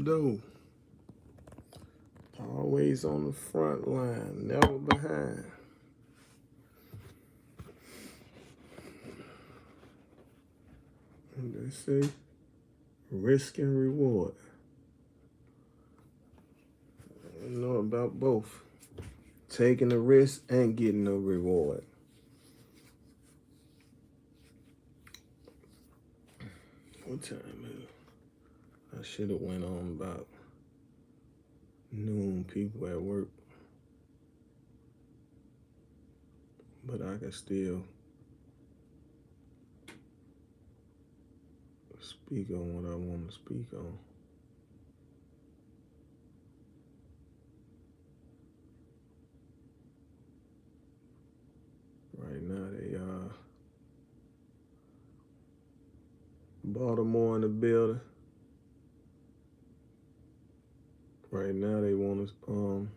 though. Always on the front line, never behind. And they say risk and reward. I know about both. Taking the risk and getting the reward. What time is it? I should have went on about noon, people at work. But I can still speak on what I want to speak on. Right now they Baltimore in the building. Right now they want to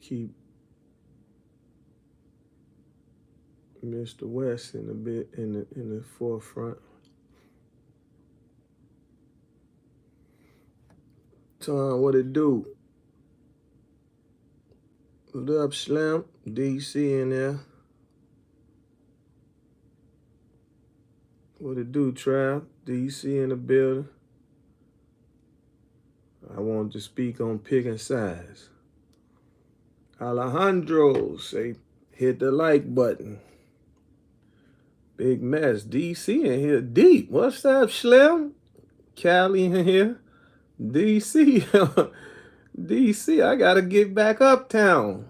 keep Mr. West in the forefront. Tom, what it do? What up, Slim? DC in there. What it do, Trav? DC in the building. I wanted to speak on picking sides. Alejandro say hit the like button. Big mess. DC in here deep. What's up, Slim? Cali in here. DC. DC, I gotta get back uptown.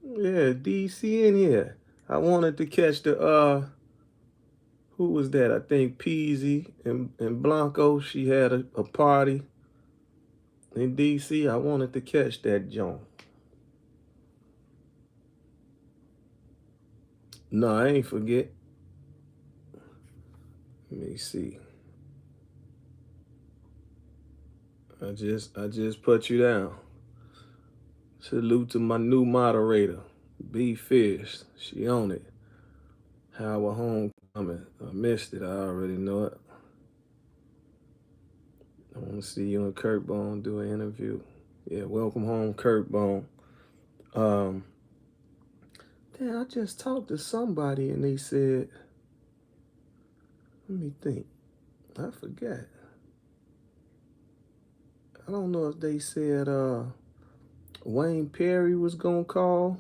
Yeah, DC in here. I wanted to catch the who was that? I think Peasy and Blanco. She had a party in DC. I wanted to catch that joint. No, I ain't forget. Let me see. I just put you down. Salute to my new moderator, B Fish. She on it. Howard Homecoming. I missed it. I already know it. I want to see you and Kurt Bone do an interview. Yeah, welcome home, Kurt Bone. Damn, I just talked to somebody and they said, let me think. I forgot. I don't know if they said Wayne Perry was gonna call.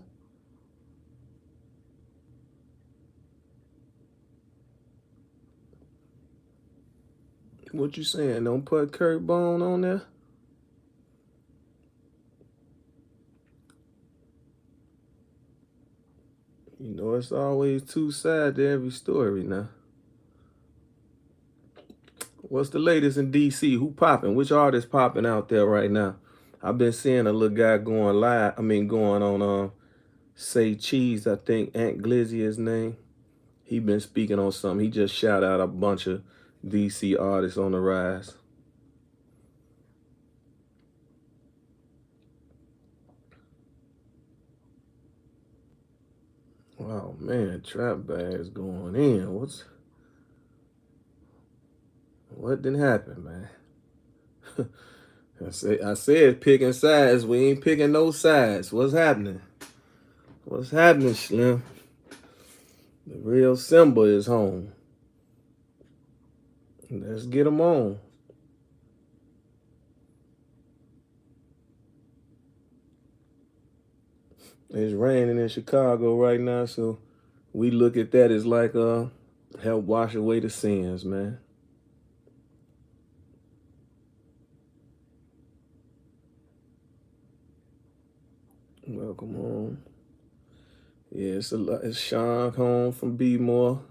What you saying? Don't put Kurt Bone on there? You know, it's always two sides to every story now. What's the latest in DC? Who popping? Which artist popping out there right now? I've been seeing a little guy going live. Going on Say Cheese. I think Ant Glizzy his name. He been speaking on something. He just shout out a bunch of DC artists on the rise. Wow, man, trap bags going in. What didn't happen, man? I said picking sides. We ain't picking no sides. What's happening? What's happening, Slim? The real Simba is home. Let's get him on. It's raining in Chicago right now, so we look at that as like help wash away the sins, man. Welcome home. Yeah, it's Sean home from B-More.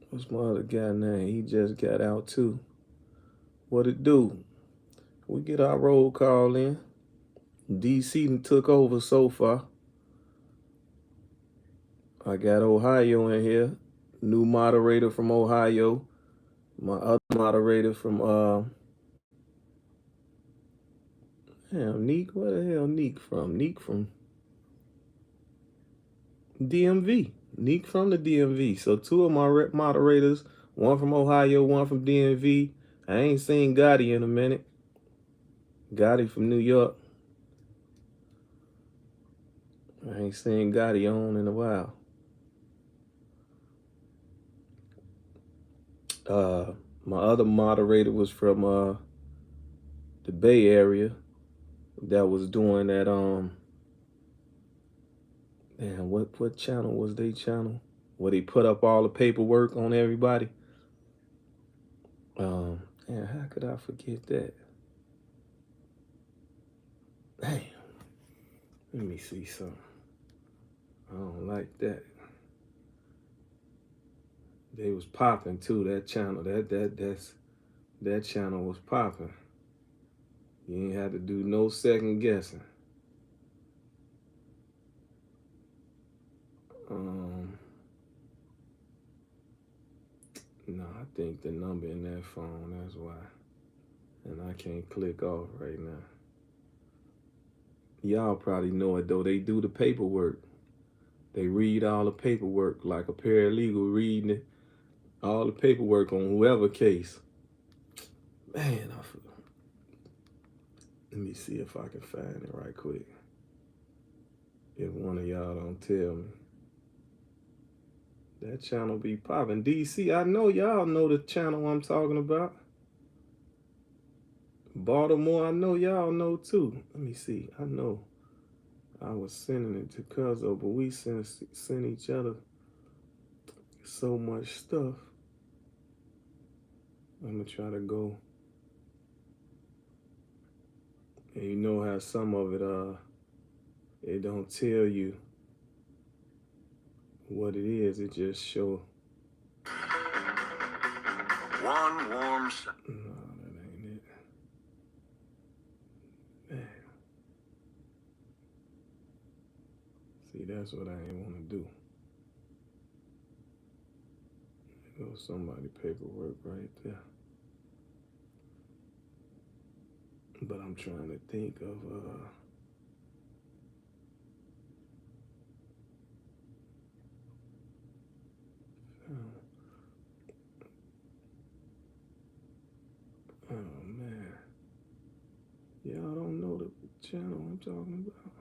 What's my other guy name? He just got out too. What it do? We get our roll call in. DC took over so far. I got Ohio in here. New moderator from Ohio. My other moderator from damn, Neek. Where the hell Neek from? Neek from DMV. Neek from the DMV. So two of my moderators One from Ohio, one from DMV. I ain't seen Gotti in a minute. Gotti from New York. I ain't seen Gotti on in a while. My other moderator was from the Bay Area that was doing that damn, what channel was they channel? Where they put up all the paperwork on everybody. And how could I forget that? Damn. Let me see something. I don't like that. They was popping too, that channel. That channel was popping. You ain't had to do no second guessing. No, I think the number in that phone, that's why. And I can't click off right now. Y'all probably know it though. They do the paperwork. They read all the paperwork like a paralegal reading all the paperwork on whoever case. Man, let me see if I can find it right quick. If one of y'all don't tell me. That channel be popping. DC, I know y'all know the channel I'm talking about. Baltimore, I know y'all know too. Let me see. I know I was sending it to Cuzzo, but we send each other so much stuff. I'm gonna try to go. And you know how some of it don't tell you what it is. It just show. One warm. No, that ain't it. Man. See, that's what I ain't want to do. There goes somebody paperwork right there. But I'm trying to think of oh man. Y'all don't know the channel I'm talking about.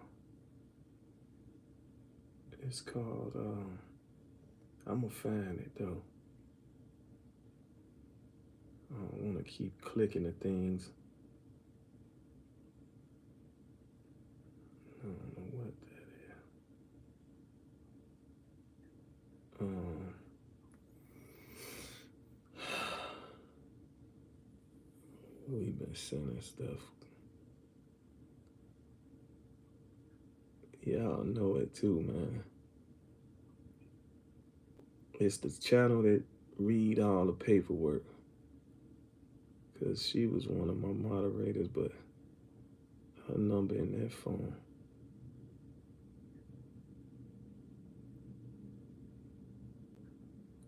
It's called I'ma find it though. I don't want to keep clicking the things. I don't know what that is. We've been sending stuff. Y'all know it too, man. It's the channel that read all the paperwork. Because she was one of my moderators, but her number in that phone.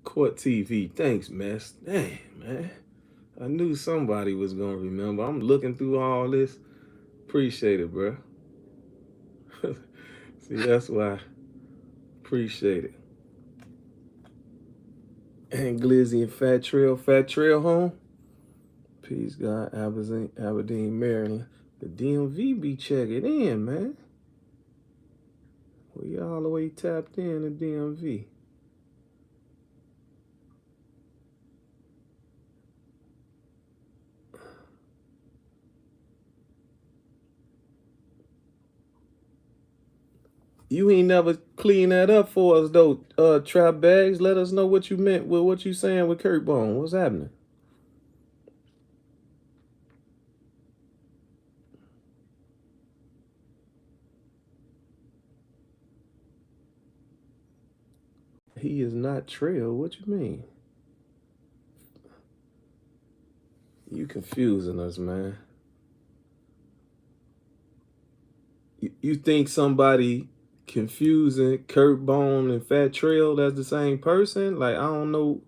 Court TV, thanks, Mess. Dang, man. I knew somebody was going to remember. I'm looking through all this. Appreciate it, bro. See, that's why. Appreciate it. And Glizzy and Fat Trail home. Peace, God, Aberdeen, Maryland. The DMV be checking in, man. We all the way tapped in the DMV. You ain't never clean that up for us though, Trap Bags. Let us know what you meant with what you saying with Kurt Bone. What's happening? He is not Trail. What you mean? You confusing us, man. You think somebody confusing Kurt Bone and Fat Trail that's the same person? Like, I don't know.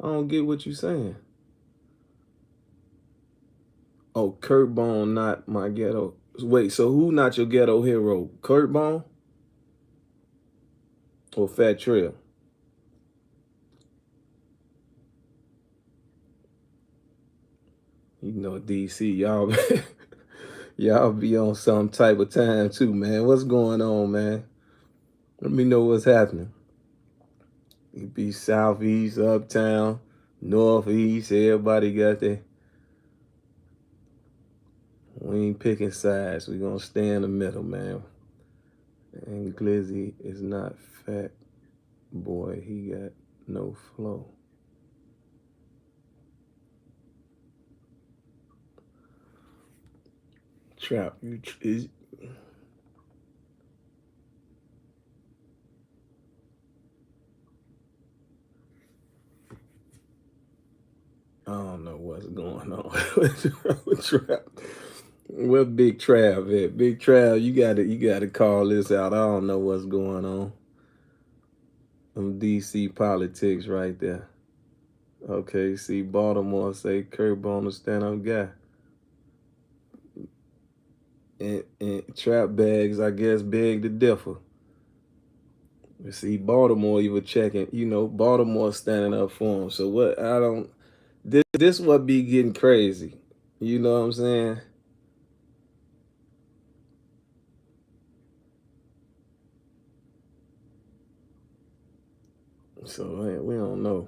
I don't get what you saying. Oh, Kurt Bone, not my ghetto. Wait, so who not your ghetto hero? Kurt Bone or Fat Trail? You know, DC, y'all, y'all be on some type of time too, man. What's going on, man? Let me know what's happening. You be southeast, uptown, northeast. Everybody got their. We ain't picking sides. We gonna stay in the middle, man. And Glizzy is not fat, boy. He got no flow. Trap, is. I don't know what's going on with Trap. Where Big Trav at? Big Trav, you gotta call this out. I don't know what's going on. Some DC politics right there. Okay, see Baltimore say Kurt Bonner stand up guy. And Trap bags, I guess, beg to differ. You see Baltimore even checking, Baltimore standing up for him. So what I don't this what be getting crazy. You know what I'm saying? So man, we don't know.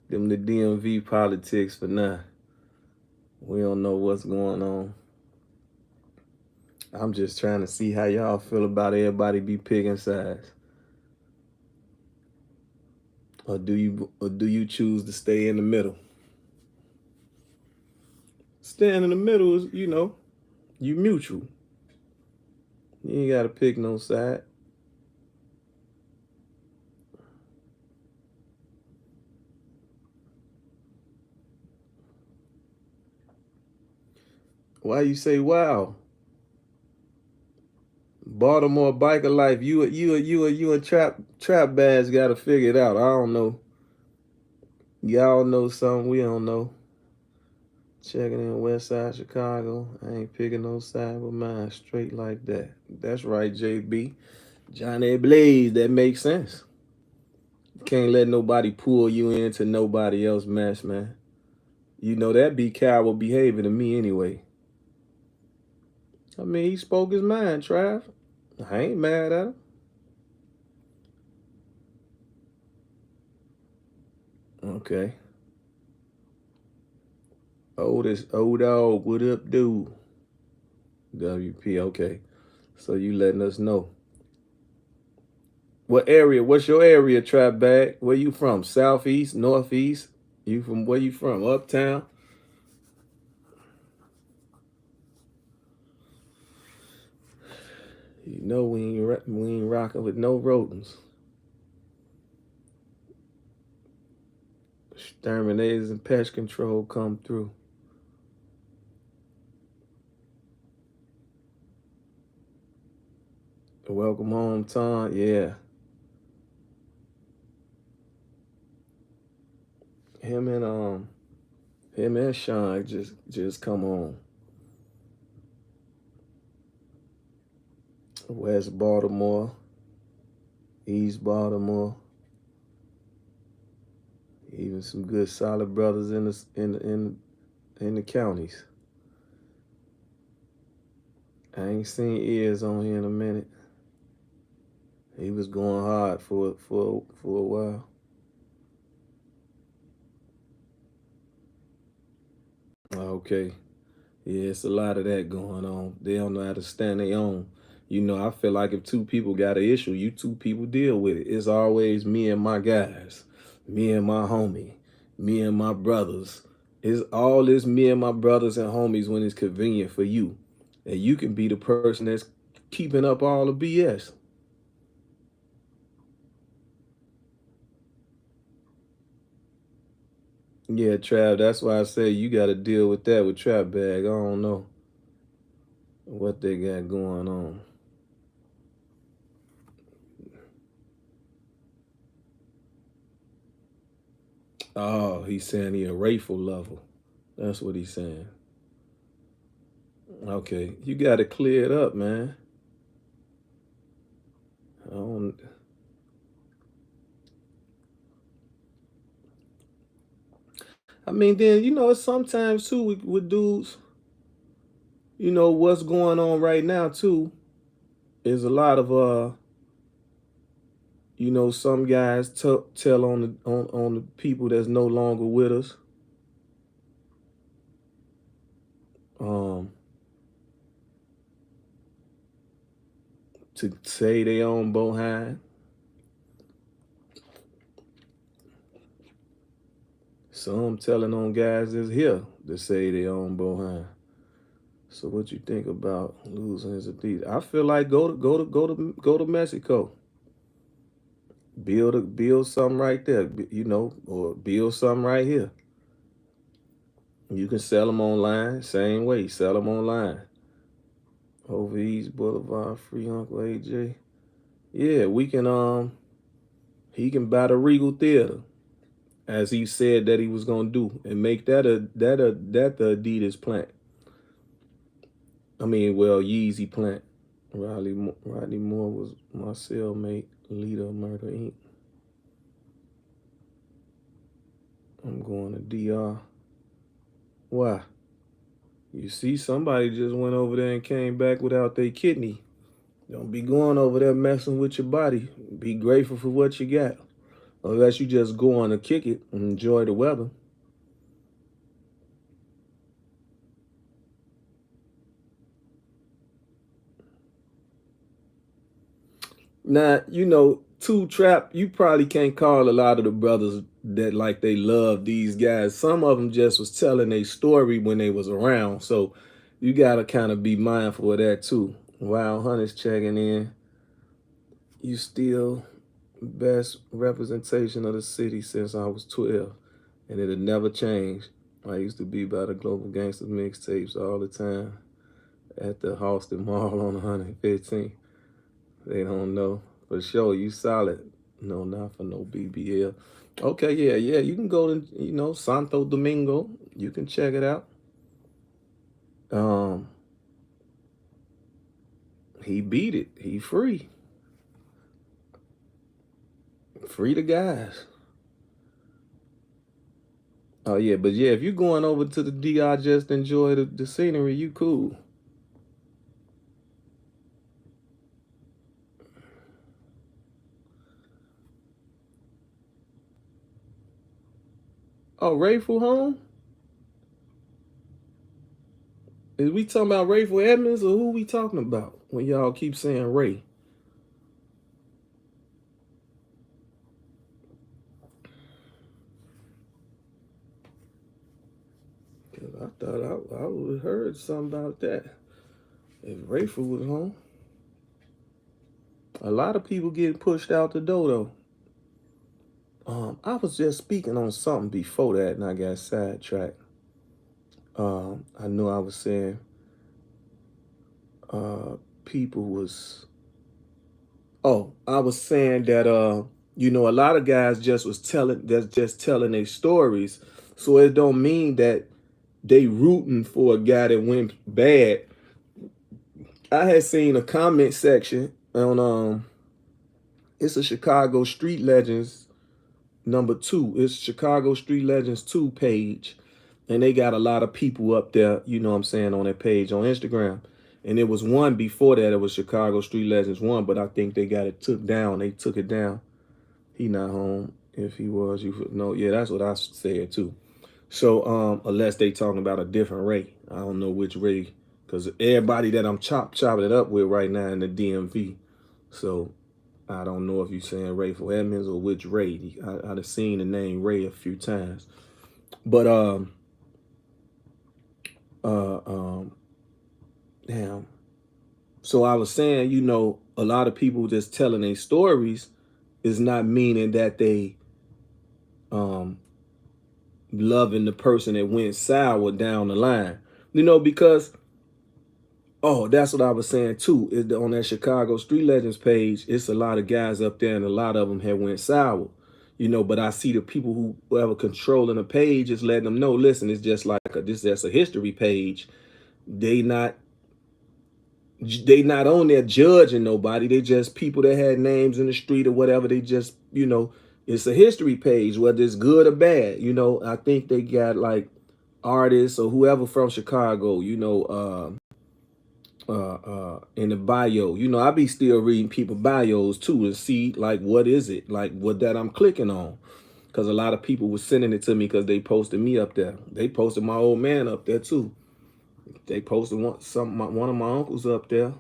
Them the DMV politics for now. We don't know what's going on. I'm just trying to see how y'all feel about everybody be picking sides. Or do you choose to stay in the middle? Staying in the middle is, you mutual. You ain't gotta pick no side. Why you say wow? Baltimore biker life, you and trap bags gotta figure it out. I don't know. Y'all know something we don't know. Checking in West Side Chicago. I ain't picking no side with mine. Straight like that. That's right, JB. Johnny Blaze, that makes sense. Can't let nobody pull you into nobody else mess, man. You know that be coward behavior to me anyway. I mean, he spoke his mind, Trav. I ain't mad at him. Okay. Old dog, what up, dude? WP, okay. So you letting us know. What area? What's your area, Trap Bag? Where you from? Southeast, northeast? You from where you from? Uptown? You know we ain't rocking with no rodents. Exterminators and pest control come through. Welcome home, Tom. Yeah. Him and Sean just come on. West Baltimore, East Baltimore. Even some good solid brothers in the counties. I ain't seen Ears on here in a minute. He was going hard for a while. Okay. Yeah, it's a lot of that going on. They don't know how to stand their own. I feel like if two people got an issue, you two people deal with it. It's always me and my guys, me and my homie, me and my brothers. It's all this me and my brothers and homies when it's convenient for you. And you can be the person that's keeping up all the BS. Yeah, Trav, that's why I say you got to deal with that with Trap Bag. I don't know what they got going on. Oh, he's saying he a Rayful level. That's what he's saying. Okay, you got to clear it up, man. I don't. I mean, then, it's sometimes too with dudes, what's going on right now too is a lot of some guys tell on the people that's no longer with us. Um, to say they own behind. Some telling on guys that's here to say they own behind. So what you think about losing his Adidas? I feel like go to Mexico. Build something right there, or build something right here. You can sell them online, same way. Sell them online. Over East Boulevard, free Uncle AJ. Yeah, we can he can buy the Regal Theater, as he said that he was gonna do, and make that the Adidas plant. I mean, well, Yeezy plant. Rodney Moore was my cellmate, leader of Murder Inc. I'm going to DR. Why? You see, somebody just went over there and came back without their kidney. Don't be going over there messing with your body. Be grateful for what you got. Unless you just go on to kick it and enjoy the weather. Now, 2Trap, you probably can't call a lot of the brothers that like they love these guys. Some of them just was telling a story when they was around. So you got to kind of be mindful of that too. Wild Hunters checking in. You still best representation of the city since I was 12. And it'll never change. I used to be by the Global Gangster mixtapes all the time at the Halston Mall on 115. They don't know. For sure, you solid. No, not for no BBL. Okay, yeah. You can go to, Santo Domingo. You can check it out. He beat it. He free. Free the guys. Oh yeah, but yeah, if you're going over to the DR just enjoy the scenery, you cool. Oh, Rayful home? Is we talking about Rayful Edmonds or who we talking about when y'all keep saying Ray? Cause I thought I would have heard something about that. If Rayful was home. A lot of people getting pushed out the door though. I was just speaking on something before that and I got sidetracked. I know I was saying people was I was saying that a lot of guys just telling their stories. So it don't mean that they rooting for a guy that went bad. I had seen a comment section on it's a Chicago Street Legends #2. It's Chicago Street Legends 2 page. And they got a lot of people up there, on that page on Instagram. And it was one before that, it was Chicago Street Legends 1, but I think they got it took down. They took it down. He not home. If he was, you would know. Yeah, that's what I said too. So unless they talking about a different Ray. I don't know which Ray, because everybody that I'm chopping it up with right now in the DMV. So I don't know if you're saying Rayful Edmonds or which Ray. I've seen the name Ray a few times. But damn. So I was saying, a lot of people just telling their stories is not meaning that they loving the person that went sour down the line. Because that's what I was saying too. Is on that Chicago Street Legends page, it's a lot of guys up there and a lot of them had went sour. But I see the people who ever controlling the page is letting them know, listen, it's just like that's a history page. They not on there judging nobody. They just people that had names in the street or whatever. They just, It's a history page, whether it's good or bad. You know, I think they got like artists or whoever from Chicago, you know, in the bio. You know, I be still reading people bios too and see like what is it like what that I'm clicking on, because a lot of people were sending it to me because they posted me up there. They posted my old man up there too. They posted one of my uncles up there.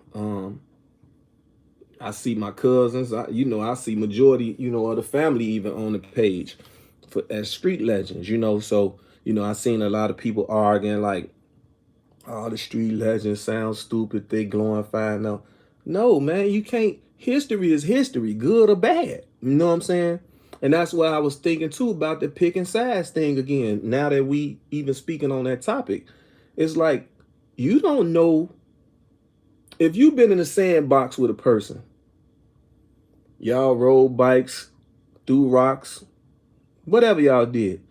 I see my cousins. You know, I see majority, you know, of the family even on the page for as street legends. You know, so you know, I seen a lot of people arguing like, "Oh, the street legends sound stupid. They glorifying now." No, man, you can't. History is history, good or bad. You know what I'm saying? And that's why I was thinking too about the pick and size thing again. Now that we even speaking on that topic, it's like you don't know if you've been in a sandbox with a person. Y'all rode bikes, threw rocks, whatever y'all did.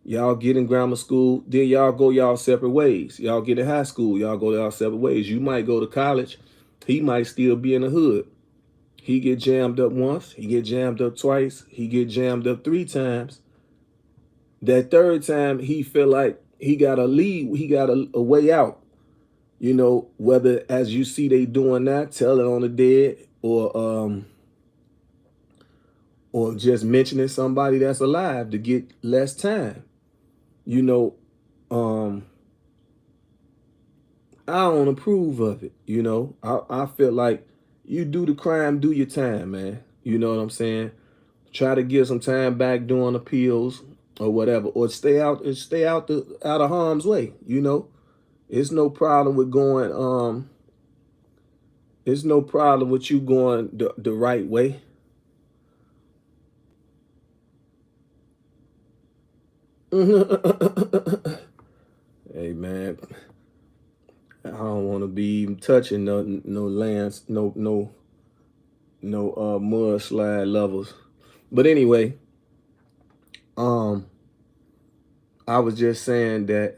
Y'all get in grammar school, then y'all go y'all separate ways. Y'all get in high school, y'all go y'all separate ways. You might go to college, he might still be in the hood. He get jammed up once, he get jammed up twice, he get jammed up 3 times. That third time, he feel like he got a lead, he got a way out. You know, whether as you see they doing that, telling on the dead, or just mentioning somebody that's alive to get less time. You know, I don't approve of it. You know, I feel like you do the crime, do your time, man. You know what I'm saying? Try to get some time back doing appeals or whatever, or stay out out of harm's way. You know, it's no problem with going. It's no problem with you going the right way. Hey man, I don't want to be even touching no lands, no mudslide levels. But anyway, um, I was just saying that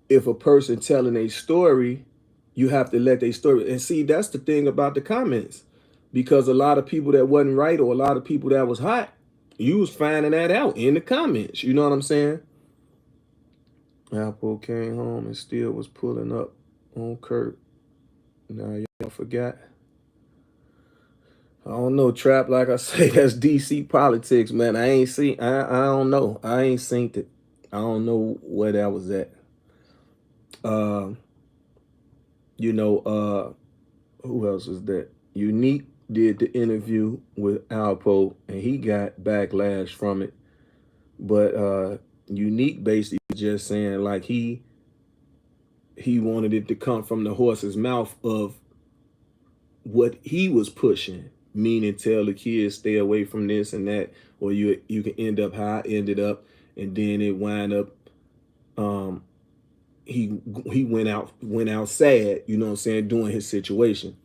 if a person telling a story, you have to let their story. And see, that's the thing about the comments, because a lot of people that wasn't right or a lot of people that was hot, you was finding that out in the comments. You know what I'm saying? Apple came home and still was pulling up on Kurt. Now y'all forgot. I don't know, Trap. Like I say, that's DC politics, man. I ain't seen. I don't know. I ain't seen it. I don't know where that was at. Uh, you know, who else was that? Unique did the interview with Alpo, and he got backlash from it. But Unique basically just saying like he wanted it to come from the horse's mouth of what he was pushing, meaning tell the kids stay away from this and that, or you can end up how I ended up, and then it wind up he went out sad, you know what I'm saying, doing his situation.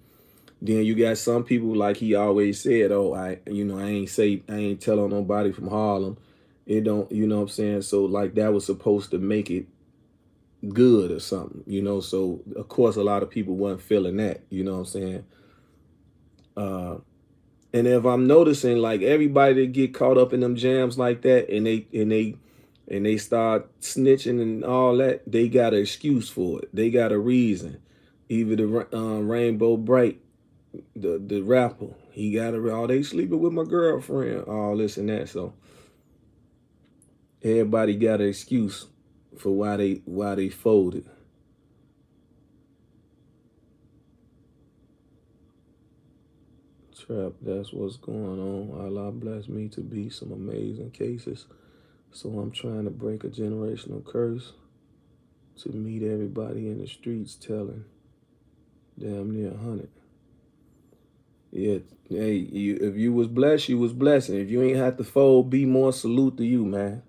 Then you got some people like he always said, oh, I ain't telling nobody from Harlem. It don't, you know what I'm saying? So like that was supposed to make it good or something, you know. So of course a lot of people wasn't feeling that, you know what I'm saying? And if I'm noticing like everybody that get caught up in them jams like that and they start snitching and all that, they got an excuse for it. They got a reason. Either the Rainbow Bright, the rapper, he got a oh they sleeping with my girlfriend, all this and that. So everybody got an excuse for why they folded. Trap, that's what's going on. Allah bless me to be some amazing cases. So I'm trying to break a generational curse to meet everybody in the streets telling damn near 100. Yeah, hey, if you was blessed, you was blessed. And if you ain't have to fold, be more salute to you, man.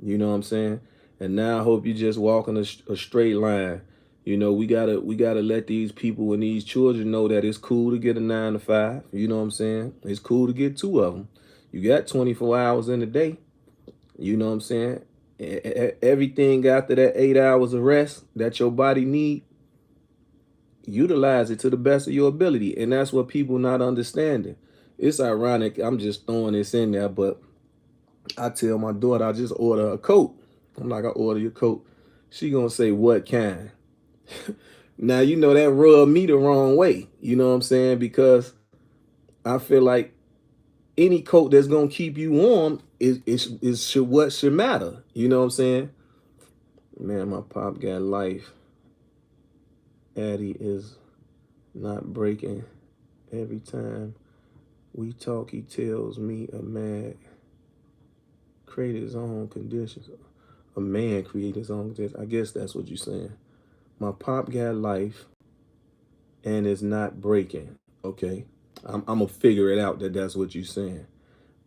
You know what I'm saying? And now I hope you just walking a straight line. You know, we gotta let these people and these children know that it's cool to get a 9 to 5. You know what I'm saying? It's cool to get 2 of them. You got 24 hours in a day. You know what I'm saying? Everything after that 8 hours of rest that your body need, utilize it to the best of your ability. And that's what people not understanding. It's ironic. I'm just throwing this in there, but I tell my daughter I just order a coat. I'm like, I order your coat. She gonna say, what kind? Now you know that rubbed me the wrong way. You know what I'm saying? Because I feel like any coat that's gonna keep you warm is should what should matter. You know what I'm saying? Man, my pop got life. Addy is not breaking. Every time we talk, he tells me a man create his own conditions. A man create his own conditions. I guess that's what you're saying. My pop got life and is not breaking. Okay. I'm gonna figure it out that that's what you're saying.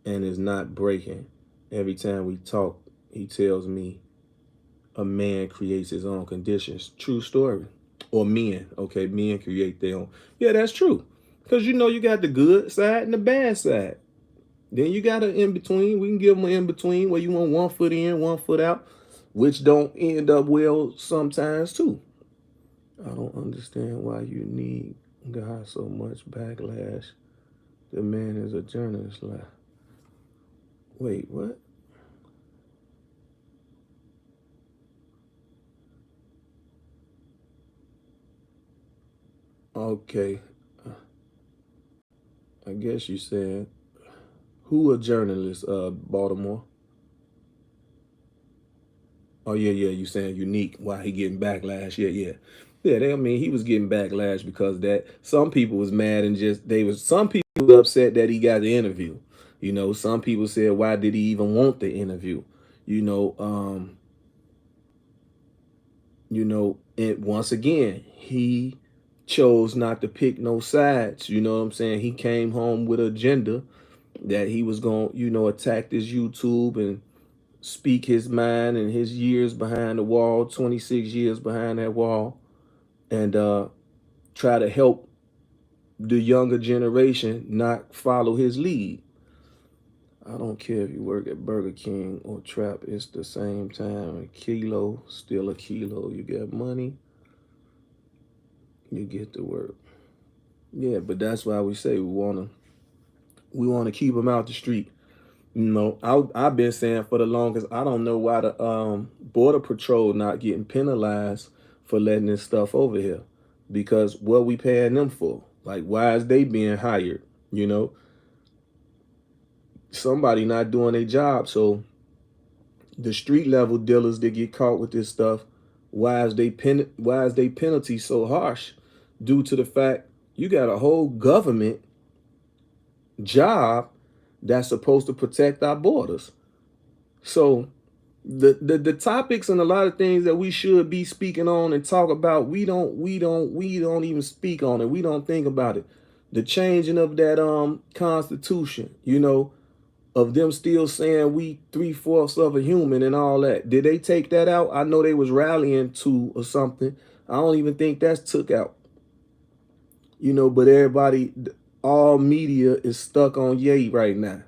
And is not breaking. Every time we talk, he tells me a man creates his own conditions. True story. Or men. Okay, men create their own. Yeah, that's true. Because you know you got the good side and the bad side. Then you got an in between. We can give them an in between where you want 1 foot in, 1 foot out, which don't end up well sometimes too. I don't understand why you need God so much backlash. The man is a journalist. Like, wait, what? Okay, I guess you said who a journalist? Baltimore. Oh yeah, yeah. You saying unique? Why he getting backlash? Yeah, yeah, yeah. I mean, he was getting backlash because that some people was mad and just they was some people were upset that he got the interview. You know, some people said why did he even want the interview? You know, and once again he chose not to pick no sides. You know what I'm saying? He came home with an agenda that he was going, attack this YouTube and speak his mind and his years behind the wall, 26 years behind that wall, and try to help the younger generation not follow his lead. I don't care if you work at Burger King or Trap, it's the same time. A kilo, still a kilo. You get money, you get to work. Yeah, but that's why we say we wanna keep them out the street. I've been saying for the longest, I don't know why the border patrol not getting penalized for letting this stuff over here, because what we paying them for? Like, why is they being hired? You know, somebody not doing their job. So the street level dealers that get caught with this stuff, why is they penalty so harsh? Due to the fact you got a whole government job that's supposed to protect our borders. So the topics and a lot of things that we should be speaking on and talk about, we don't even speak on it. We don't think about it. The changing of that constitution, of them still saying we 3/4 of a human and all that. Did they take that out? I know they was rallying to or something. I don't even think that's took out. But everybody, all media is stuck on Ye right now.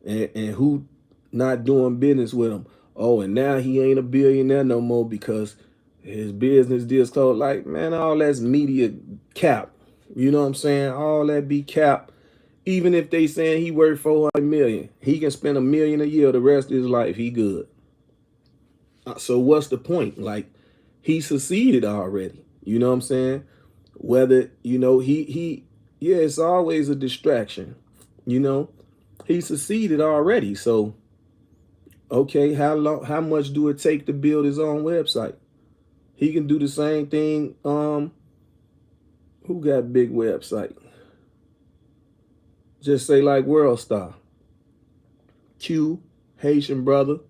And who not doing business with him. Oh, and now he ain't a billionaire no more because his business deals closed. Like, man, all that's media cap. You know what I'm saying? All that be cap. Even if they saying he worth 400 million, he can spend $1 million a year the rest of his life. He good. So what's the point? Like, he succeeded already. You know what I'm saying? Whether, yeah, it's always a distraction. He succeeded already. So, okay, how much do it take to build his own website? He can do the same thing. Who got big website? Just say like World Star. Q, Haitian brother,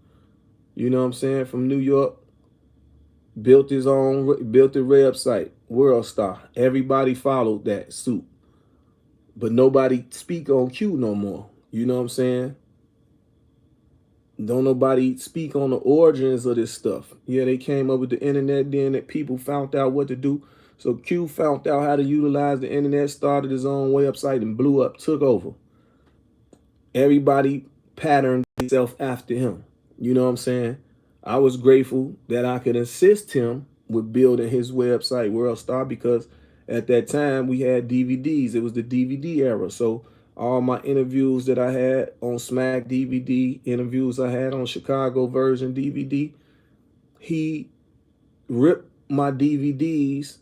you know what I'm saying, from New York, built the website, World Star. Everybody followed that suit. But nobody speak on Q no more. You know what I'm saying? Don't nobody speak on the origins of this stuff. Yeah, they came up with the internet, then that people found out what to do. So Q found out how to utilize the internet, started his own website and blew up, took over. Everybody patterned itself after him. You know what I'm saying? I was grateful that I could assist him with building his website, World Star, because at that time we had DVDs. It was the DVD era. So all my interviews that I had on Smack DVD, interviews I had on Chicago version DVD, he ripped my DVDs.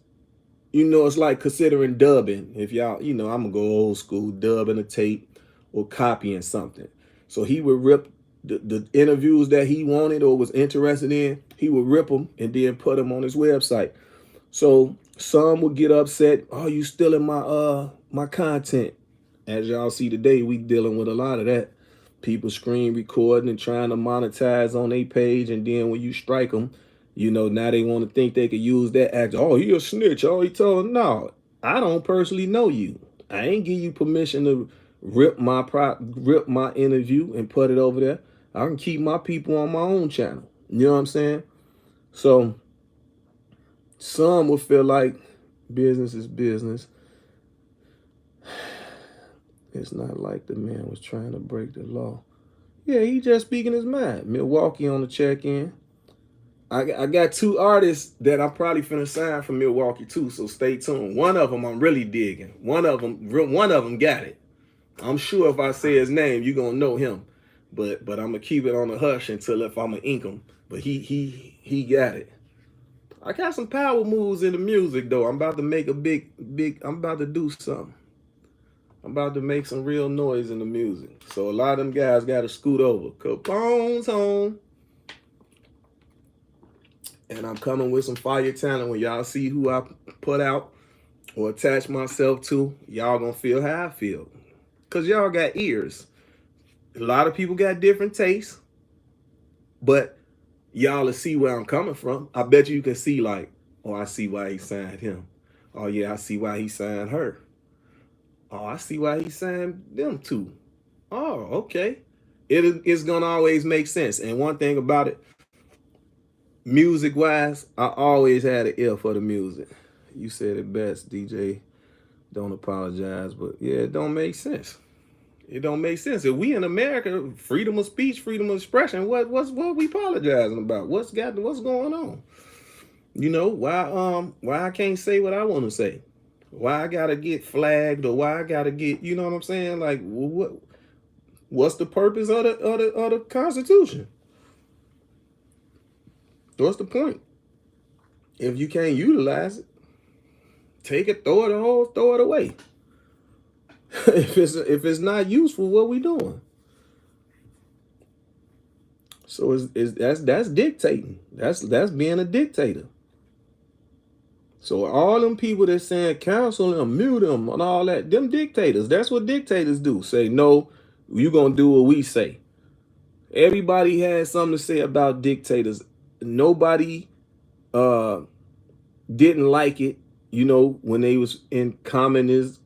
You know, it's like considering dubbing. If y'all, you know, I'm gonna go old school, dubbing a tape or copying something. So he would rip the interviews that he wanted or was interested in, he would rip them and then put them on his website. So some would get upset, oh, you stealing my content. As y'all see today, we dealing with a lot of that. People screen recording and trying to monetize on their page, and then when you strike them, you know, now they want to think they could use that act. Oh, he a snitch. Oh, he told him. No, I don't personally know you. I ain't give you permission to rip my interview and put it over there. I can keep my people on my own channel. You know what I'm saying? So some will feel like business is business. It's not like the man was trying to break the law. Yeah, he just speaking his mind. Milwaukee on the check-in. I got two artists that I'm probably finna sign from Milwaukee too, so stay tuned. One of them I'm really digging. One of them got it. I'm sure if I say his name, you're gonna know him. But I'm gonna keep it on the hush until if I'm gonna ink him. But he got it. I got some power moves in the music though. I'm about to make a big. I'm about to do something. I'm about to make some real noise in the music. So a lot of them guys got to scoot over. Capone's home. And I'm coming with some fire talent. When y'all see who I put out or attach myself to, y'all gonna feel how I feel. Because y'all got ears. A lot of people got different tastes. But y'all will see where I'm coming from. I bet you can see like, oh, I see why he signed him. Oh, yeah, I see why he signed her. Oh, I see why he signed them two. Oh, okay. It's going to always make sense. And one thing about it, music-wise, I always had an ear for the music. You said it best, DJ. Don't apologize, but yeah, it don't make sense. It don't make sense. If we in America, freedom of speech, freedom of expression, what we apologizing about? What's going on? You know, why I can't say what I want to say? Why I gotta get flagged, or why I gotta get, you know what I'm saying? Like, what's the purpose of the Constitution? What's the point? If you can't utilize it, take it, throw it away. if it's not useful, what we doing? So that's dictating. That's being a dictator. So all them people that saying cancel them, mute them, and all that, them dictators. That's what dictators do. Say no, you gonna do what we say. Everybody has something to say about dictators. Nobody didn't like it, you know, when they was in communist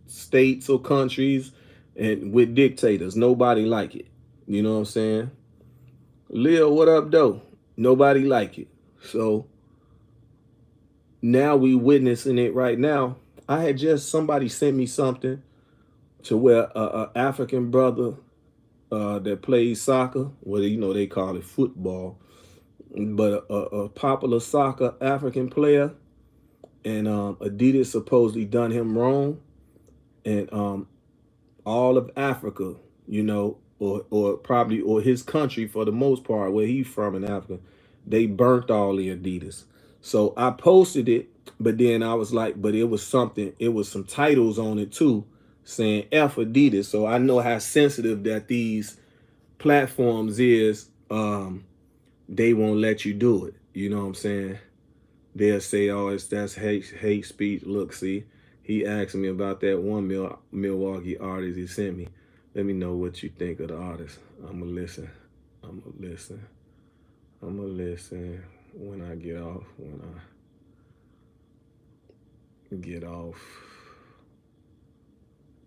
states or countries and with dictators. Nobody like it. You know what I'm saying? Lil, what up, though? Nobody like it. So now we witnessing it right now. I had somebody sent me something to where a African brother that plays soccer, whether you know they call it football, but a popular soccer African player, and Adidas supposedly done him wrong, and all of Africa, you know, or probably or his country for the most part, where he's from in Africa, they burnt all the Adidas. So I posted it, but then I was like, but it was some titles on it too, saying F Adidas. So I know how sensitive that these platforms is. They won't let you do it. You know what I'm saying? They'll say, oh, that's hate speech. Look, see, he asked me about that one Milwaukee artist he sent me. Let me know what you think of the artist. I'm gonna listen when I get off.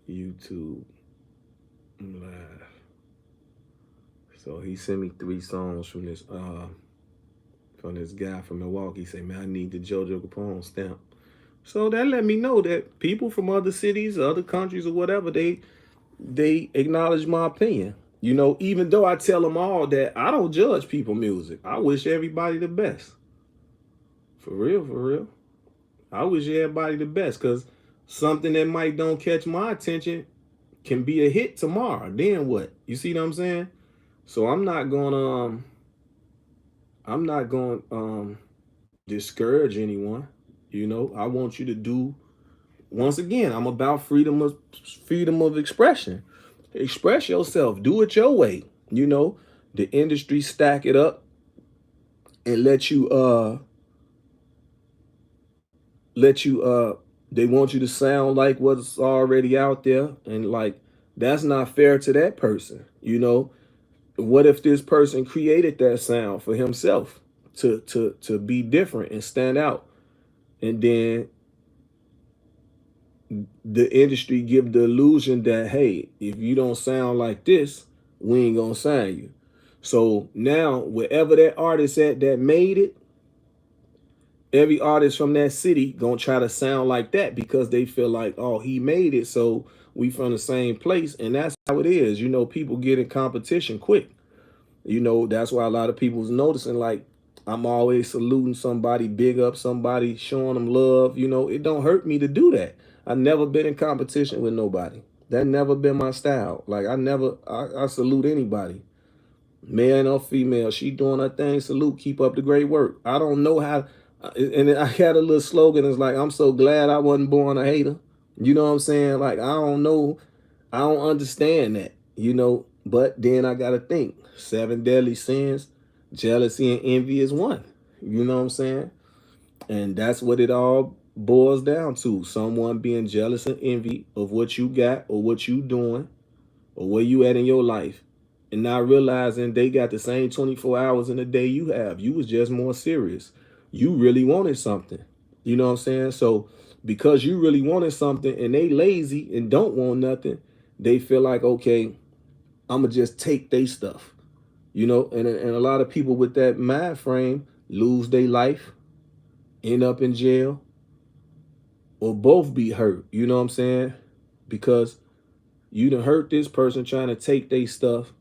YouTube live. So he sent me 3 songs from this guy from Milwaukee. He said, man, I need the JoJo Capone stamp. So that let me know that people from other cities, other countries, or whatever, they acknowledge my opinion. You know, even though I tell them all that I don't judge people music. I wish everybody the best. For real, for real. I wish everybody the best, because something that might don't catch my attention can be a hit tomorrow. Then what? You see what I'm saying? So I'm not going discourage anyone. You know, I want you to do, once again, I'm about freedom of expression. Express yourself, do it your way. You know, the industry stack it up and let you they want you to sound like what's already out there, and like that's not fair to that person. You know, what if this person created that sound for himself to be different and stand out, and then the industry give the illusion that, hey, if you don't sound like this, we ain't gonna sign you. So now wherever that artist at that made it, every artist from that city gonna try to sound like that, because they feel like, oh, he made it, so we from the same place. And that's how it is. You know, people get in competition quick. You know, that's why a lot of people's noticing, like, I'm always saluting somebody, big up somebody, showing them love. You know, it don't hurt me to do that. I never been in competition with nobody. That never been my style. Like, I salute anybody, male or female. She doing her thing, salute, keep up the great work. I don't know how, and I had a little slogan. It's like, I'm so glad I wasn't born a hater. You know what I'm saying? Like, I don't know, I don't understand that, you know. But then I gotta think, 7 deadly sins, jealousy and envy is one. You know what I'm saying? And that's what it all boils down to. Someone being jealous and envy of what you got or what you doing or where you at in your life, and not realizing they got the same 24 hours in a day you have. You was just more serious. You really wanted something. You know what I'm saying? So because you really wanted something and they lazy and don't want nothing, they feel like, okay, I'ma just take their stuff. You know, and a lot of people with that mind frame lose their life, end up in jail, or both be hurt. You know what I'm saying? Because you done hurt this person trying to take their stuff,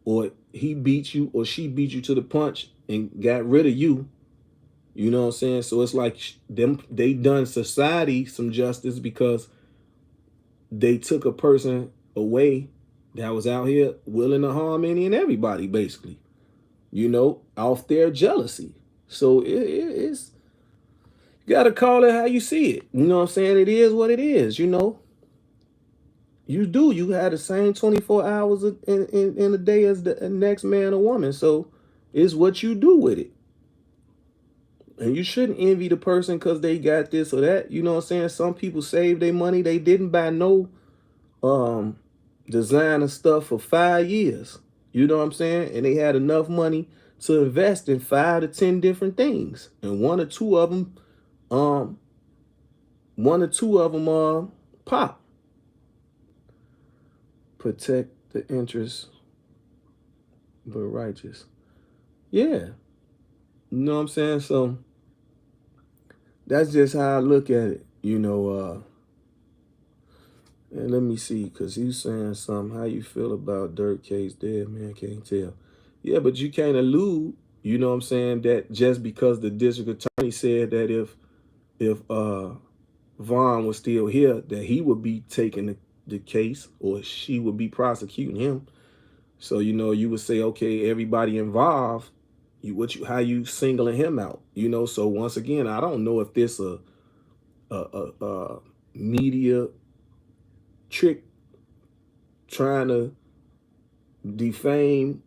or he beat you or she beat you to the punch and got rid of you. You know what I'm saying? So it's like they done society some justice, because they took a person away that was out here willing to harm any and everybody, basically, you know, off their jealousy. So it's, you got to call it how you see it. You know what I'm saying? It is what it is, you know. You had the same 24 hours in a day as the next man or woman. So it's what you do with it. And you shouldn't envy the person because they got this or that. You know what I'm saying? Some people save their money. They didn't buy no designer stuff for 5 years. You know what I'm saying? And they had enough money to invest in 5 to 10 different things. And um, one or two of them pop. Protect the interests, but righteous. Yeah. You know what I'm saying? So that's just how I look at it. You know, and let me see, because he's saying something. How you feel about Dirk case dead, man? Can't tell. Yeah, but you can't allude, you know what I'm saying, that just because the district attorney said that if Vaughn was still here, that he would be taking the case, or she would be prosecuting him. So, you know, you would say, okay, everybody involved, how you singling him out, you know. So once again, I don't know if this a media trick trying to defame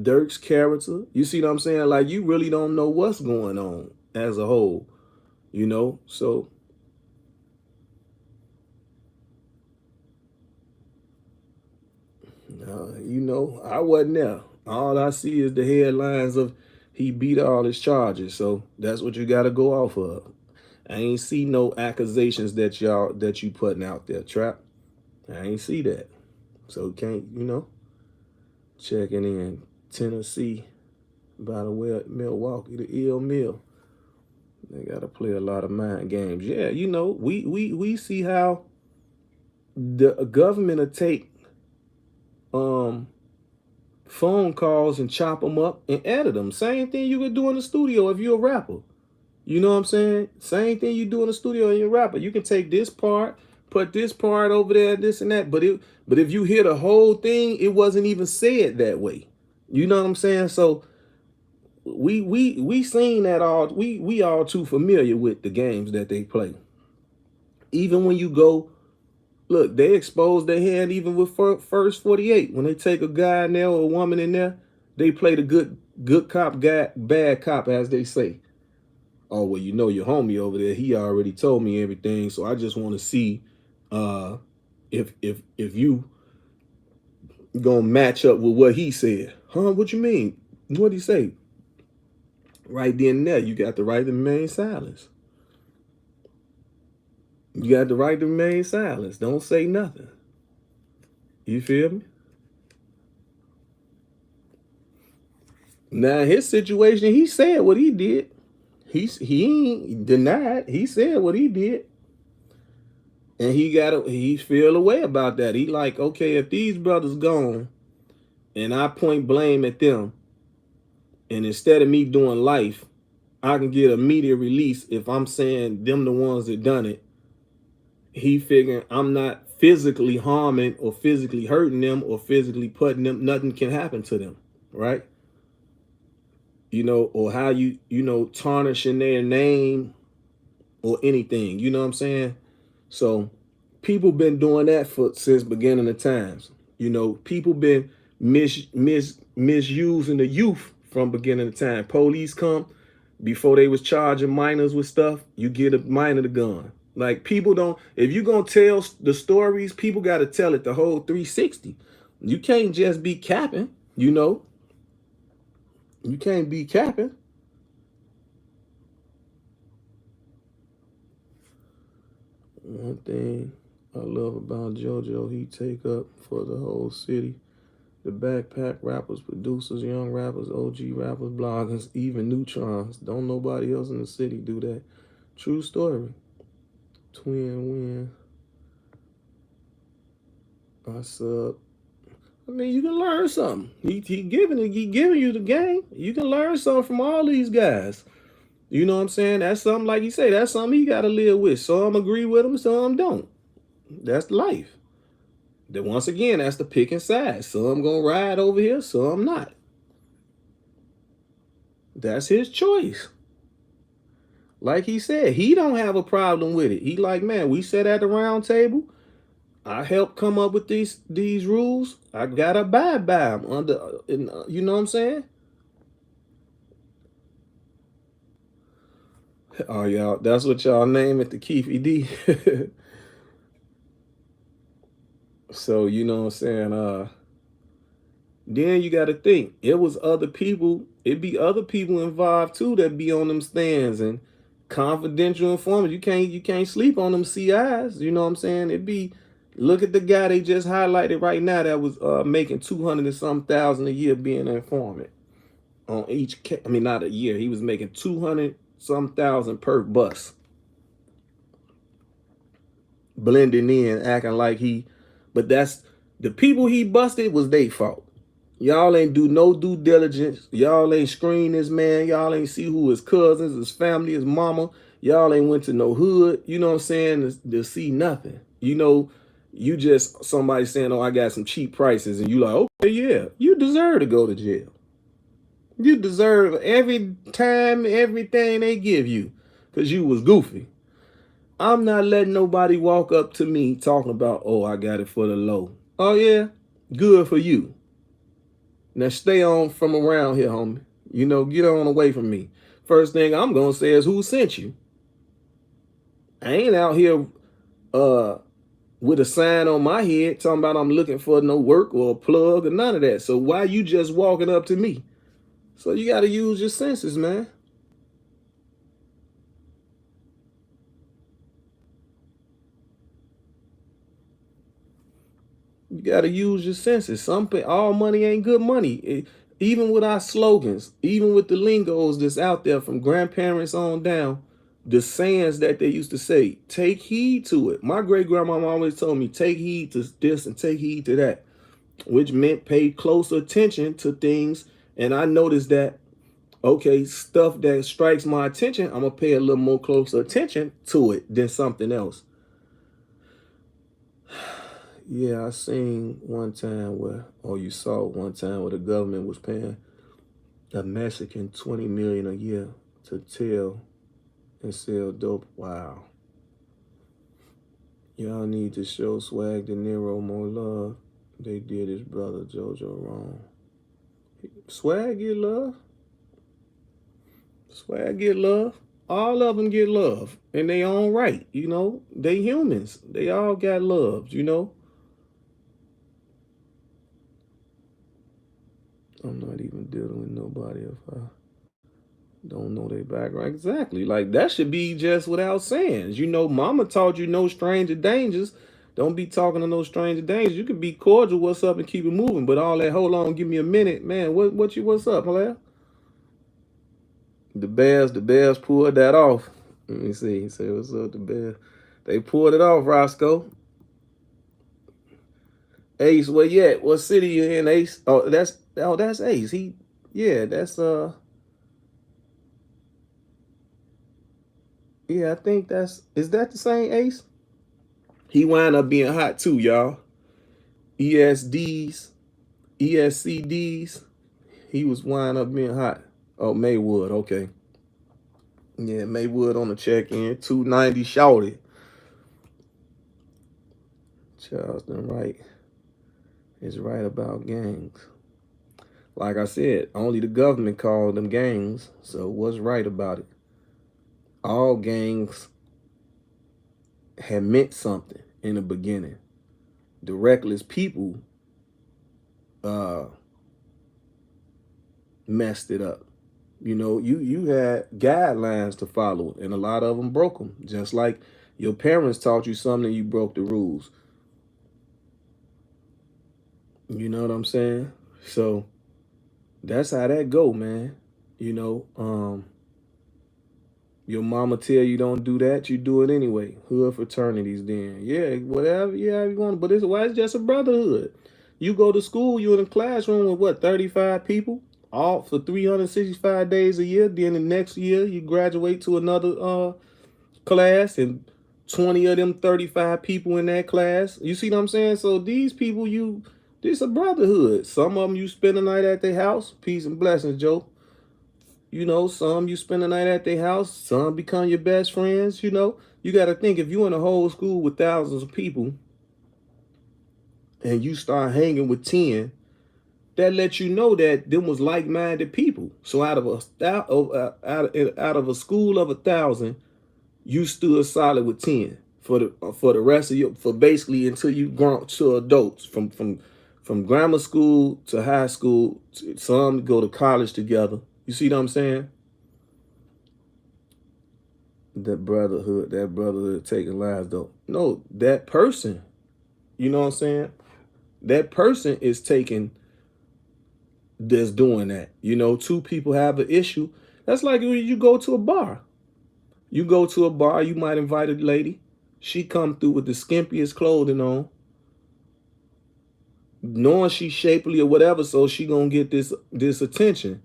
Dirk's character. You see what I'm saying? Like, you really don't know what's going on as a whole, you know. So you know, I wasn't there. All I see is the headlines of he beat all his charges. So that's what you got to go off of. I ain't see no accusations that you putting out there, Trap. I ain't see that. So can't, you know, checking in Tennessee by the way, Milwaukee, the ill mill. They got to play a lot of mind games. Yeah, you know, we see how the government will take phone calls and chop them up and edit them. Same thing you could do in the studio if you're a rapper. You know what I'm saying? Same thing you do in the studio in your rapper. You can take this part, put this part over there, this and that. But if you hear the whole thing, it wasn't even said that way. You know what I'm saying? So we seen that all. We all too familiar with the games that they play. Even when you go look, they expose their hand even with first 48. When they take a guy in there or a woman in there, they play the good cop, guy, bad cop, as they say. Oh, well, you know your homie over there, he already told me everything. So I just want to see if you gonna match up with what he said. Huh? What you mean? What'd he say? Right then and there, you got the right to remain silent. You got the right to remain silent. Don't say nothing. You feel me? Now his situation, he said what he did. He ain't denied. He said what he did, and he feel a way about that. He like, okay, if these brothers gone, and I point blame at them, and instead of me doing life, I can get immediate release if I'm saying them the ones that done it. He figuring I'm not physically harming or physically hurting them or physically putting them. Nothing can happen to them, right? You know, or how you tarnishing their name or anything. You know what I'm saying? So people been doing that since beginning of times. You know, people been misusing the youth from beginning of time. Police come before they was charging minors with stuff. You get a minor the gun. Like people don't. If you gonna tell the stories, people got to tell it the whole 360. You can't just be capping. You know, you can't be capping. One thing I love about JoJo, he take up for the whole city. The backpack rappers, producers, young rappers, OG rappers, bloggers, even neutrons. Don't nobody else in the city do that. True story. Twin win. I sub. I mean, you can learn something. He giving you the game. You can learn something from all these guys. You know what I'm saying? That's something, like you say, that's something he got to live with. Some agree with him, some don't. That's life. Then once again, that's the picking side. Some gonna ride over here, some not. That's his choice. Like he said, he don't have a problem with it. He like, man, we sat at the round table. I helped come up with these rules. I gotta abide by them you know what I'm saying? Oh, y'all, that's what y'all name it, the Keefy D. So, you know what I'm saying? Then you got to think, it was other people. It be other people involved too that be on them stands and confidential informants. You can't sleep on them CIs. You know what I'm saying? It be, look at the guy they just highlighted right now that was making 200 and some thousand a year being an informant on each. I mean, not a year. He was making 200 some thousand per bus, blending in, acting like he. But that's the people he busted was their fault. Y'all ain't do no due diligence. Y'all ain't screen this man. Y'all ain't see who his cousins, his family, his mama. Y'all ain't went to no hood. You know what I'm saying? To see nothing. You know, you just somebody saying, oh, I got some cheap prices. And you like, okay, yeah, you deserve to go to jail. You deserve every time, everything they give you because you was goofy. I'm not letting nobody walk up to me talking about, oh, I got it for the low. Oh, yeah, good for you. Now stay on from around here, homie. You know, get on away from me. First thing I'm gonna say is who sent you. I ain't out here with a sign on my head talking about I'm looking for no work or a plug or none of that. So why you just walking up to me? So you gotta use your senses, man. You gotta use your senses. All money ain't good money. Even with our slogans, even with the lingos that's out there from grandparents on down, the sayings that they used to say, take heed to it. My great grandmama always told me, take heed to this and take heed to that, which meant pay close attention to things. And I noticed that Okay, stuff that strikes my attention, I'm gonna pay a little more closer attention to it than something else. Yeah, I seen one time where, or you saw one time where the government was paying a Mexican 20 million a year to tell and sell dope. Wow. Y'all need to show Swag De Niro more love. They did his brother JoJo wrong. Swag get love. Swag get love. All of them get love in their own right. You know, they humans. They all got love, you know. I'm not even dealing with nobody if I don't know their background. Exactly. Like that should be just without saying. You know, mama taught you no stranger dangers. Don't be talking to no stranger dangers. You can be cordial, what's up, and keep it moving. But all that, hold on, give me a minute. Man, what's up, hello? The Bears pulled that off. Let me see. Say what's up, the Bears. They pulled it off, Roscoe. Ace, where you at? What city you in, Ace? That's Ace. Yeah, I think is that the same Ace? He wound up being hot too, y'all. ESDs, ESCDs. He was wind up being hot. Oh, Maywood, okay. Yeah, Maywood on the check-in. 290 shouted. Charleston Wright is right about gangs. Like I said, only the government called them gangs. So what's right about it? All gangs had meant something in the beginning. The reckless people messed it up. You know, you had guidelines to follow, and a lot of them broke them. Just like your parents taught you something, you broke the rules. You know what I'm saying? So that's how that go, man. You know, your mama tell you don't do that, you do it anyway. Hood fraternities, then yeah, whatever, yeah, you want, but it's just a brotherhood. You go to school, you in a classroom with what 35 people, all for 365 days a year. Then the next year you graduate to another class, and 20 of them 35 people in that class. You see what I'm saying? So these people, this a brotherhood. Some of them you spend the night at their house. Peace and blessings, Joe. You know, some you spend the night at their house, some become your best friends, you know. You got to think, if you in a whole school with thousands of people and you start hanging with 10, that lets you know that them was like-minded people. So out of a school of 1,000, you stood solid with 10 for the rest of your, for basically until you grown to adults, from grammar school to high school. Some go to college together. You see what I'm saying? That brotherhood taking lives though. No, that person, you know what I'm saying? That person is taking that's doing that. You know, two people have an issue. That's like when you go to a bar. You go to a bar, you might invite a lady. She come through with the skimpiest clothing on, knowing she's shapely or whatever, so she gonna get this attention.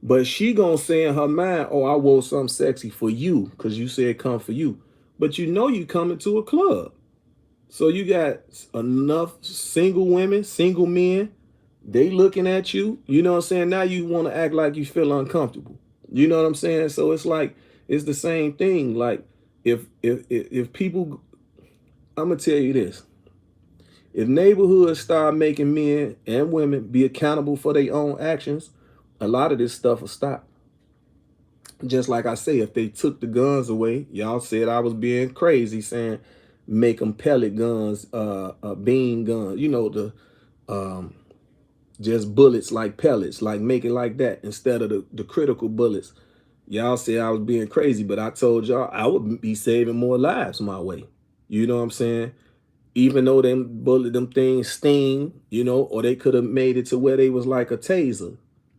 But she gonna say in her mind, oh, I wore something sexy for you because you said come for you. But you know you coming to a club. So you got enough single women, single men, they looking at you. You know what I'm saying? Now you want to act like you feel uncomfortable. You know what I'm saying? So it's like, it's the same thing. Like if people, I'm gonna tell you this. If neighborhoods start making men and women be accountable for their own actions, a lot of this stuff will stop. Just like I say, if they took the guns away, y'all said I was being crazy saying make them pellet guns, bean guns, you know, um, just bullets like pellets, like make it like that instead of the critical bullets. Y'all said I was being crazy, but I told y'all I would be saving more lives my way. You know what I'm saying? Even though them things sting, you know, or they could have made it to where they was like a taser,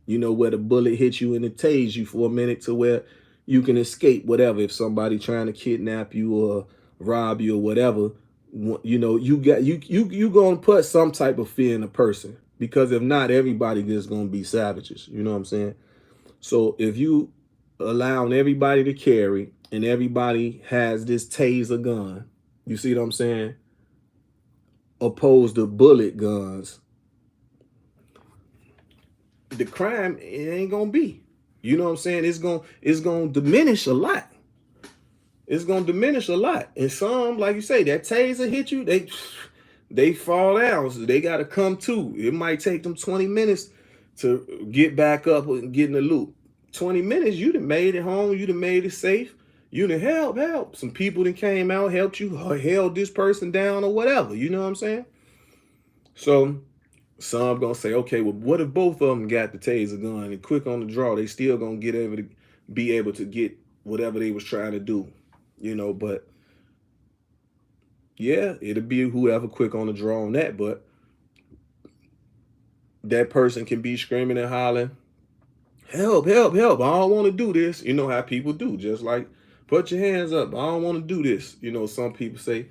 you know, where the bullet hit you and it tased you for a minute to where you can escape whatever. If somebody trying to kidnap you or rob you or whatever, you know, you gonna put some type of fear in a person, because if not, everybody just gonna be savages. You know what I'm saying? So if you allowing everybody to carry and everybody has this taser gun, you see what I'm saying? Opposed to bullet guns, the crime it ain't gonna be. You know what I'm saying? It's gonna diminish a lot. It's gonna diminish a lot. And some, like you say, that taser hit you, they fall down. So they gotta come to. It might take them 20 minutes to get back up and get in the loop. 20 minutes, you done made it home, you done made it safe. You done help. Some people that came out, helped you, held this person down or whatever. You know what I'm saying? So some gonna say, okay, well, what if both of them got the taser gun and quick on the draw? They still gonna be able to get whatever they was trying to do, But yeah, it'll be whoever quick on the draw on that. But that person can be screaming and hollering, help! I don't want to do this. You know how people do, just like put your hands up. I don't want to do this. Some people say.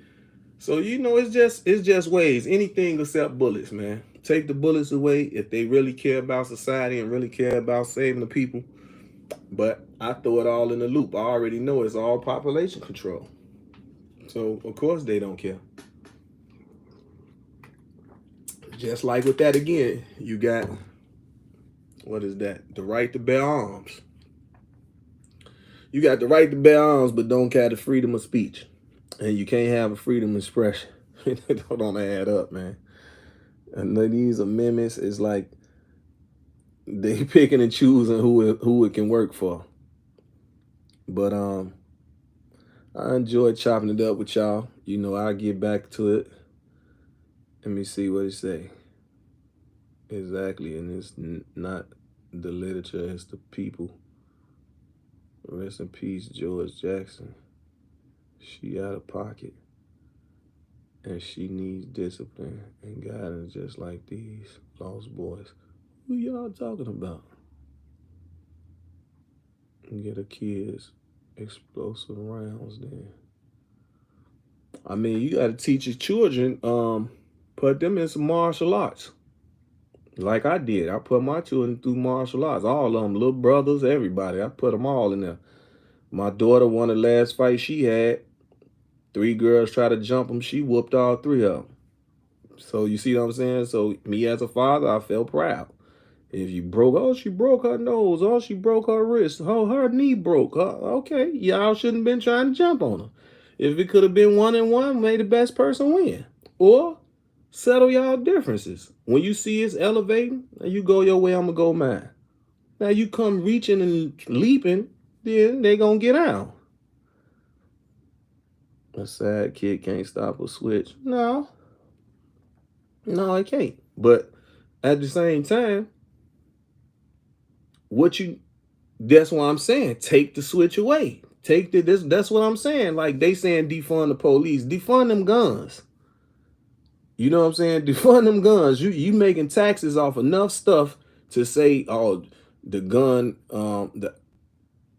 So it's just ways. Anything except bullets, man. Take the bullets away if they really care about society and really care about saving the people. But I throw it all in the loop. I already know it's all population control. So of course they don't care. Just like with that again, you got, what is that? The right to bear arms. You got the right to bear arms, but don't have the freedom of speech. And you can't have a freedom of expression. It don't add up, man. And these amendments is like they picking and choosing who it can work for. But I enjoyed chopping it up with y'all. I'll get back to it. Let me see what it say. Exactly, and it's not the literature, it's the people. Rest in peace, George Jackson. She out of pocket. And she needs discipline and guidance just like these lost boys. Who y'all talking about? Get the kids explosive rounds then. I mean, you got to teach your children, put them in some martial arts. Like I did. I put my children through martial arts. All of them, little brothers, everybody. I put them all in there. My daughter won the last fight she had. 3 girls tried to jump them. She whooped all 3 of them. So you see what I'm saying? So me as a father, I felt proud. If you she broke her nose. She broke her wrist. Her knee broke. Okay, y'all shouldn't have been trying to jump on her. If it could have been 1-1, may the best person win. Or settle y'all differences. When you see it's elevating, you go your way, I'm going to go mine. Now you come reaching and leaping, then they going to get out. A sad kid can't stop a switch. No, it can't. But at the same time, that's what I'm saying. Take the switch away. That's what I'm saying. Like they saying defund the police. Defund them guns. You know what I'm saying? Defund them guns. You making taxes off enough stuff to say, oh, the gun,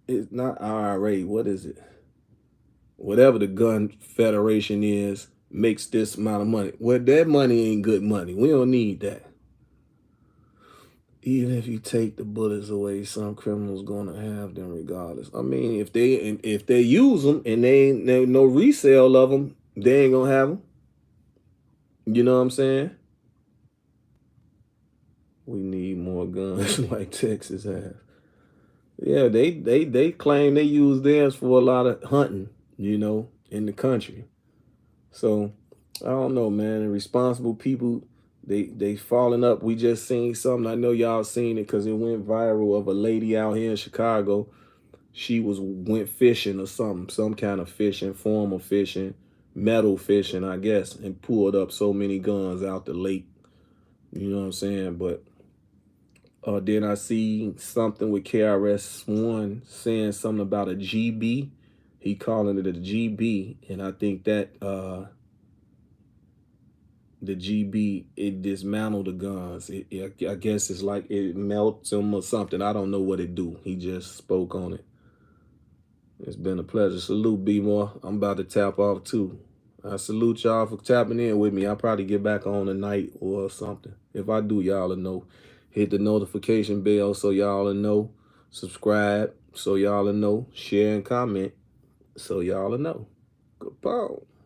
it's not IRA. What is it? Whatever the gun federation is, makes this amount of money. Well, that money ain't good money. We don't need that. Even if you take the bullets away, some criminals gonna have them regardless. I mean, if they use them and they ain't no resale of them, they ain't gonna have them. You know what I'm saying? We need more guns like Texas has. Yeah, they claim they use theirs for a lot of hunting, in the country. So I don't know, man. The responsible people, they falling up. We just seen something. I know y'all seen it because it went viral of a lady out here in Chicago. She went fishing or something, some kind of fishing, form of fishing, metal fishing, I guess, and pulled up so many guns out the lake. You know what I'm saying? But then I see something with KRS-One saying something about a GB. He calling it a GB, and I think that the GB, it dismantled the guns. I guess it's like it melts them or something. I don't know what it do. He just spoke on it. It's been a pleasure. Salute, B-More. I'm about to tap off too. I salute y'all for tapping in with me. I'll probably get back on tonight or something. If I do, y'all will know. Hit the notification bell so y'all will know Subscribe so y'all will know. Share and comment so y'all will know. Goodbye.